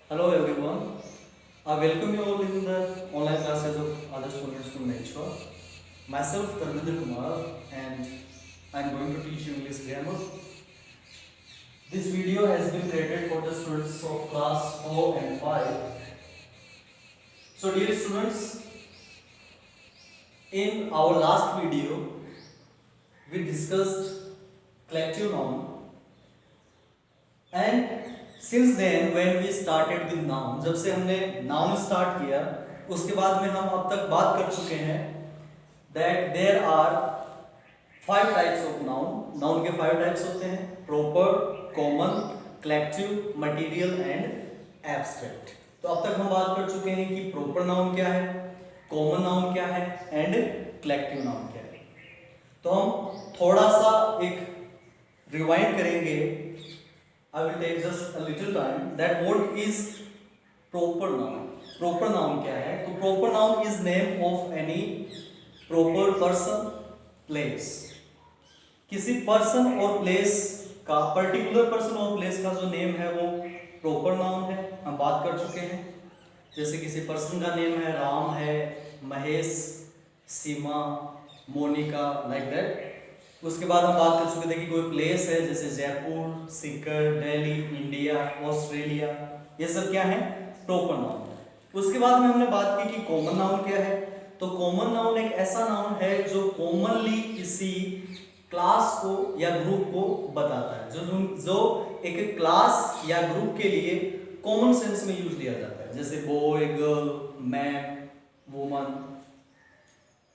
Hello everyone. I welcome you all in the online classes of other students from Nature. Myself Dharmendra Kumar and I am going to teach you English grammar. This video has been created for the students of class 4 and 5. So dear students, in our last video we discussed collective noun and since then when we started with noun, जब से हमने noun start किया उसके बाद में हम अब तक बात कर चुके हैं that there are 5 types of noun. Noun के 5 types होते हैं proper, common, collective, material and abstract. तो अब तक हम बात कर चुके हैं कि proper noun क्या है, common noun क्या है and collective noun क्या है. तो हम थोड़ा सा एक रिवाइंड करेंगे. I will take just a little time that what is proper noun. Proper noun क्या है? तो proper noun is name of any proper person, place. किसी person और place का particular person और place का जो name है वो proper noun है. हम बात कर चुके हैं. जैसे किसी person का name है राम है, महेश, सीमा, मोनिका, like that. उसके बाद हम बात कर चुके थे कि कोई प्लेस है जैसे जयपुर, सीकर, दिल्ली, इंडिया, ऑस्ट्रेलिया, ये सब क्या है? Proper noun. उसके बाद में हमने बात की कि कॉमन नाउन क्या है. तो कॉमन नाउन एक ऐसा नाउन है जो कॉमनली किसी क्लास को या ग्रुप को बताता है, जो एक क्लास या ग्रुप के लिए कॉमन सेंस में यूज लिया जाता है, जैसे बॉय, गर्ल, मैन, वुमन.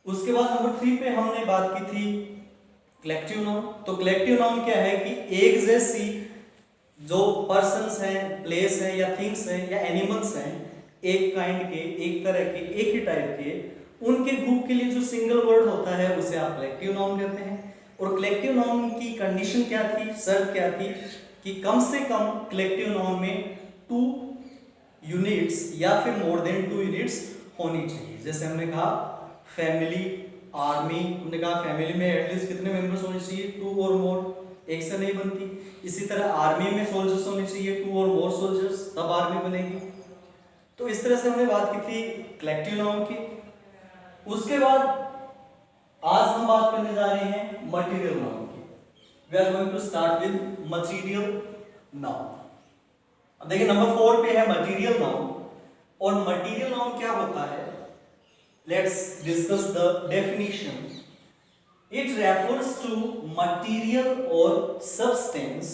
उसके बाद नंबर 3 पे हमने बात की थी कलेक्टिव नाउन. तो कलेक्टिव नाउन क्या है कि एक जैसी जो पर्सन्स हैं, प्लेस हैं या थिंग्स हैं या एनिमल्स हैं, एक काइंड के, एक तरह के, एक ही टाइप के, उनके ग्रुप के लिए जो सिंगल वर्ड होता है उसे आप कलेक्टिव नाउन कहते हैं. और कलेक्टिव नाउन की कंडीशन क्या थी, शर्त क्या थी कि कम से कम कलेक्टिव नाउन में 2 यूनिट्स या फिर मोर देन 2 यूनिट्स होनी चाहिए. जैसे हमने कहा फैमिली, आर्मी, हमने कहा फैमिली में एटलीस्ट कितने मेंबर्स होने चाहिए? 2 और मोर, एक से नहीं बनती. इसी तरह आर्मी में सोल्जर्स होने चाहिए 2 और मोर सोल्जर्स, तब आर्मी बनेगी. तो इस तरह से हमने बात की थी कलेक्टिव नाउन की. उसके बाद आज हम बात करने जा रहे हैं मटेरियल नाउन की. We are going to start with material noun. अब देखिए नंबर 4 पे है मटेरियल नाउन. और मटेरियल नाउन क्या होता है? Let's discuss the definition. It refers to material or substance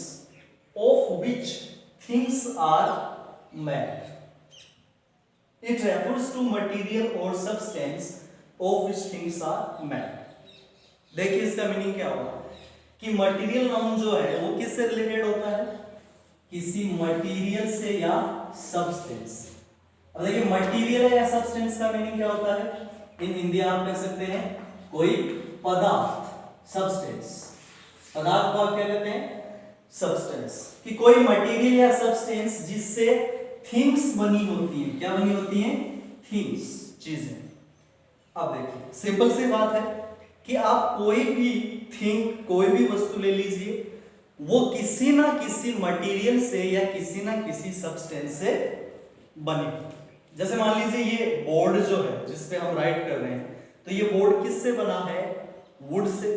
of which things are made. It refers to material or substance of which things are made. देखिए इसका meaning क्या होगा कि material noun जो है वो किससे रिलेटेड होता है? किसी मटेरियल से या सब्सटेंस. अब देखिए मटेरियल या सब्सटेंस का मीनिंग क्या होता है? इन हिंदी आप कह सकते हैं कोई पदार्थ, सब्सटेंस. पदार्थ को आप क्या कहते हैं? सब्सटेंस. कि कोई मटेरियल या सब्सटेंस जिससे थिंग्स बनी होती हैं. क्या बनी होती हैं? थिंग्स, चीजें. अब देखिए सिंपल सी बात है कि आप कोई भी थिंग, कोई भी वस्तु ले लीजिए, वो किसी ना किसी मटेरियल से या किसी ना किसी सब्सटेंस से बनी. जैसे मान लीजिए ये बोर्ड जो है जिस पे हम राइट कर रहे हैं, तो ये बोर्ड किससे बना है? Would say.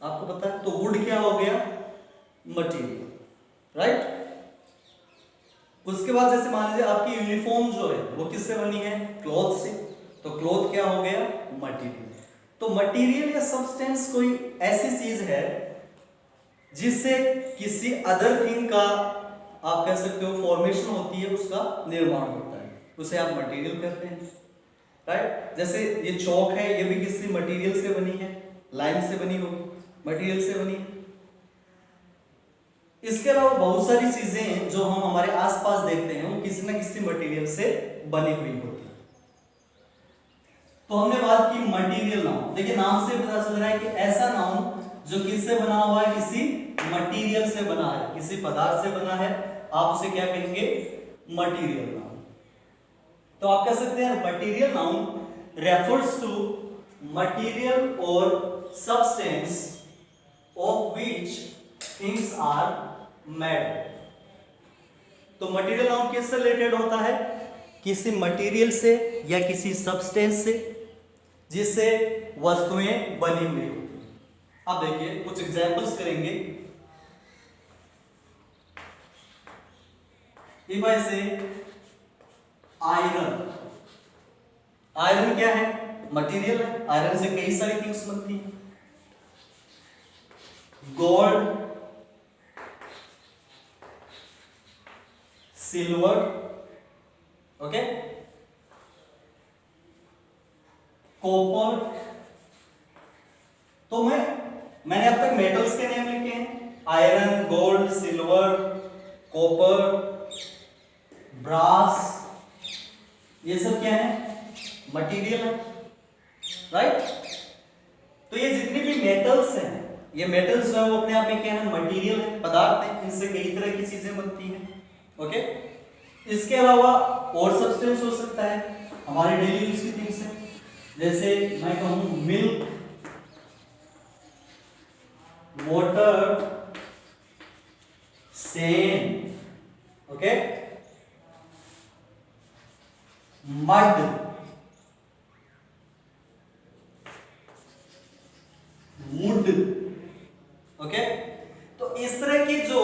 आपको पता है. तो वुड क्या हो गया? Material, right. उसके बाद जैसे मान लीजिए आपकी यूनिफॉर्म जो है वो किससे बनी है? क्लॉथ से. तो क्लॉथ क्या हो गया? मटेरियल. तो मटेरियल या सब्सटेंस कोई ऐसी चीज है जिससे किसी अदर थिंग का, आप कह सकते हो, फॉर्मेशन होती है, उसका निर्माण होता है, उसे आप मटेरियल कहते हैं, राइट. जैसे ये चौक है, ये भी किसी मटेरियल से बनी है, लाइन से बनी होगी, मटेरियल से बनी है. इसके अलावा बहुत सारी चीजें हैं जो हम हमारे आसपास देखते हैं, वो किसी ना किसी मटेरियल से बनी हुई होती है. तो हमने बात की मटेरियल नाउन. देखिए नाम से पता चल रहा है कि ऐसा नाउन जो किससे बना हुआ है? किसी मटेरियल से बना है, किसी पदार्थ से बना है, आप उसे क्या कहेंगे? Material noun. तो आप कह सकते हैं material noun refers to material और substance of which things are made. तो मटेरियल नाउन किससे रिलेटेड होता है? किसी मटेरियल से या किसी सब्सटेंस से जिससे वस्तुएं बनी हुई होती हैं। अब देखिए कुछ एग्जांपल्स करेंगे। इफ आई से आयरन, आयरन क्या है? मटेरियल है। आयरन से कई सारी थिंग्स बनती हैं। Gold, silver, okay, copper. तो मैंने अब तक मेटल्स के नेम लिखे हैं, iron, gold, silver, copper, brass, ये सब क्या है? मटेरियल है, राइट? तो ये जितने भी मेटल्स हैं, ये मेटल्स जो है वो अपने आप में क्या है? मटेरियल है, पदार्थ है। इनसे कई तरह की चीजें बनती हैं, ओके। इसके अलावा और सब्सटेंस हो सकता है, हमारे डेली यूज की थिंग्स है। जैसे मैं कहूं milk, water, Sen, okay, mud, would, okay. तो इस तरह के जो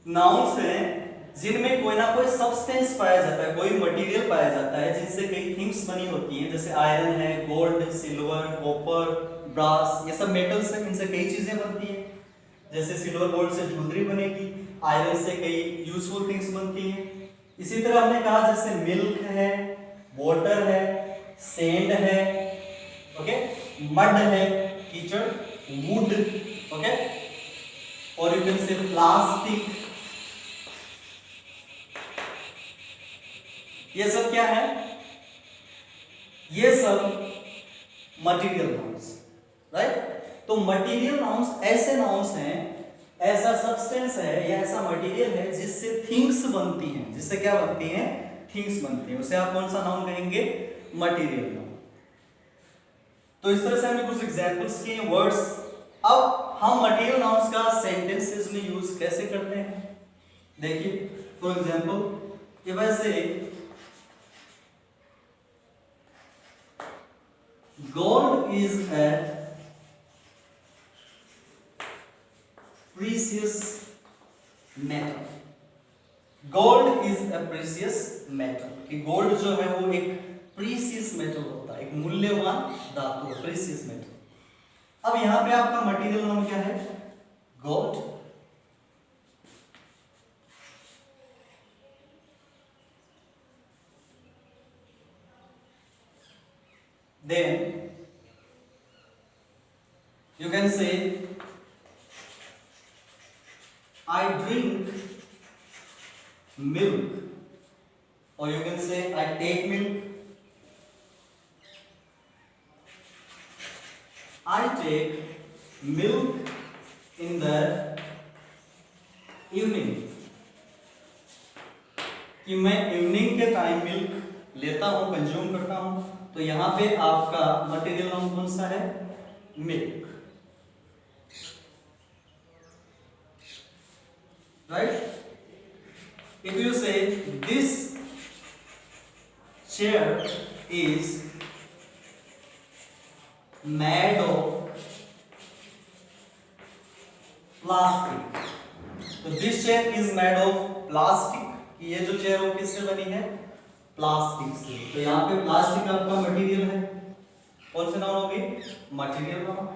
नाउन्स हैं जिनमें कोई ना कोई सब्सटेंस पाया जाता है, कोई मटेरियल पाया जाता है जिनसे कई थिंग्स बनी होती हैं, जैसे आयरन है, गोल्ड, सिल्वर, कॉपर, ब्रास, ये सब मेटल्स हैं, इनसे कई चीजें बनती हैं। जैसे सिल्वर गोल्ड से ज्वेलरी बनेगी, आयरन से कई यूजफुल थिंग्स बनती हैं। इसी तरह हमने कहा जैसे मिल्क है, वाटर है, सैंड है, ओके, मड है, कीचड़, वुड, ओके, और यू कैन से प्लास्टिक। ये सब क्या है? ये सब मटेरियल नाउन्स, राइट? तो मटेरियल नाउन्स ऐसे नाउन्स हैं, ऐसा सब्सटेंस है या ऐसा मटेरियल है जिससे थिंग्स बनती हैं। जिससे क्या बनती हैं? थिंग्स बनती हैं। उसे आप कौन सा नाउन कहेंगे? Material noun. तो इस तरह से हमने कुछ एग्जांपल्स किए वर्ड्स। अब हम मटेरियल नाउन्स का सेंटेंसेस में यूज कैसे करते हैं? देखिए, फॉर एग्जांपल ये वैसे gold is a precious metal. Gold is a precious metal, कि गोल्ड जो है वो एक प्रीसियस मेटल होता है, एक मूल्यवान धातु है, प्रीसियस मेटल। अब यहां पे आपका मटेरियल नाम क्या है? Gold. Then you can say I drink milk, or you can say I take milk. I take milk in the evening, कि मैं इवनिंग के टाइम मिल्क लेता हूं, कंज्यूम करता हूं। तो यहां पे आपका मटेरियल नाउन कौन सा है? Milk, right? If you say this chair is made of plastic, तो this chair is made of plastic, कि ये जो चेयर वो किससे बनी है? प्लास्टिक से। तो यहाँ पे प्लास्टिक आपका मटेरियल है। कौन से नाउन होगी? Material noun.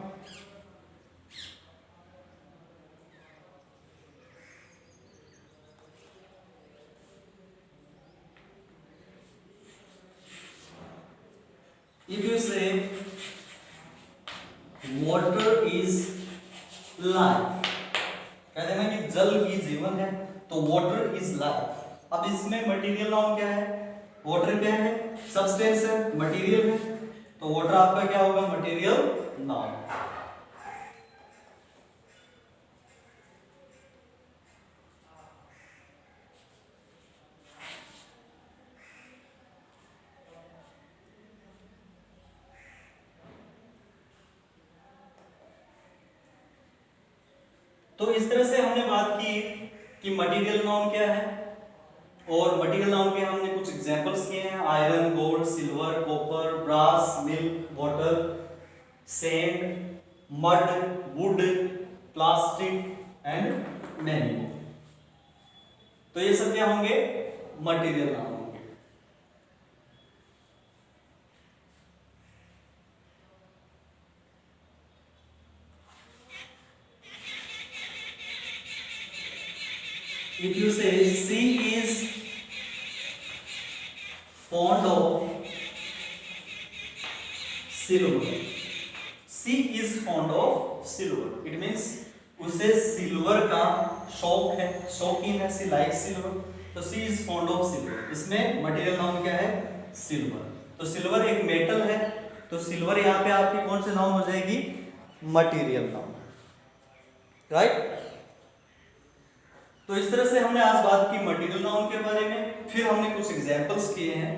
If you say water is life, कहते हैं ना कि जल ही जीवन है, तो water is life। अब इसमें मटेरियल नाउन क्या है? वाटर क्या है? सब्सटेंस है, मटेरियल है, तो वाटर आपका क्या होगा? Material noun. तो इस तरह से हमने बात की कि मटेरियल नाउन क्या है, और मटेरियल नाउन के हमने कुछ एग्जांपल्स किए हैं, iron, gold, silver, copper, brass, milk, water, sand, mud, wood, plastic and many more. तो ये सब क्या होंगे? मटेरियल नाउन होंगे। If you say she is fond of silver, she is fond of silver, it means उसे silver का शौक है, शौकीन है, she likes silver, तो she is fond of silver। इसमें मटेरियल नाउन क्या है? सिल्वर। तो सिल्वर एक मेटल है, तो सिल्वर यहाँ पे आपकी कौन सी नाउन हो जाएगी? Material noun, right. तो इस तरह से हमने आज बात की मटेरियल नाउन के बारे में, फिर हमने कुछ एग्जांपल्स किए हैं।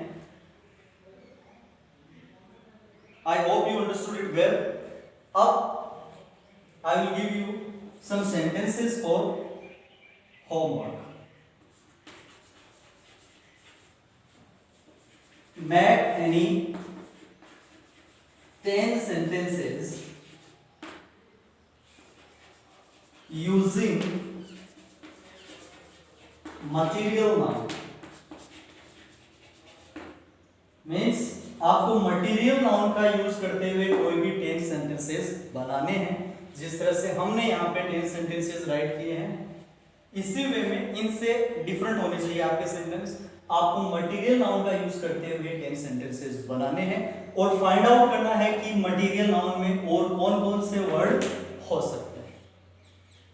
I hope you understood it well. अब I will give you some sentences for homework. Make any 10 sentences using material noun. Means आपको मटेरियल नाउन का यूज करते हुए कोई भी 10 सेंटेंसेस बनाने हैं। जिस तरह से हमने यहाँ पे 10 सेंटेंसेस राइट किए हैं, इसी वे में इनसे डिफरेंट होने चाहिए आपके सेंटेंस। आपको मटेरियल नाउन का यूज करते हुए 10 सेंटेंसेस बनाने हैं और फाइंड आउट करना है कि मटेरियल नाउन में और कौन कौन से वर्ड हो सकते हैं।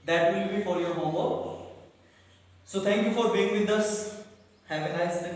That will be for your homework. So thank you for being with us. Have a nice day.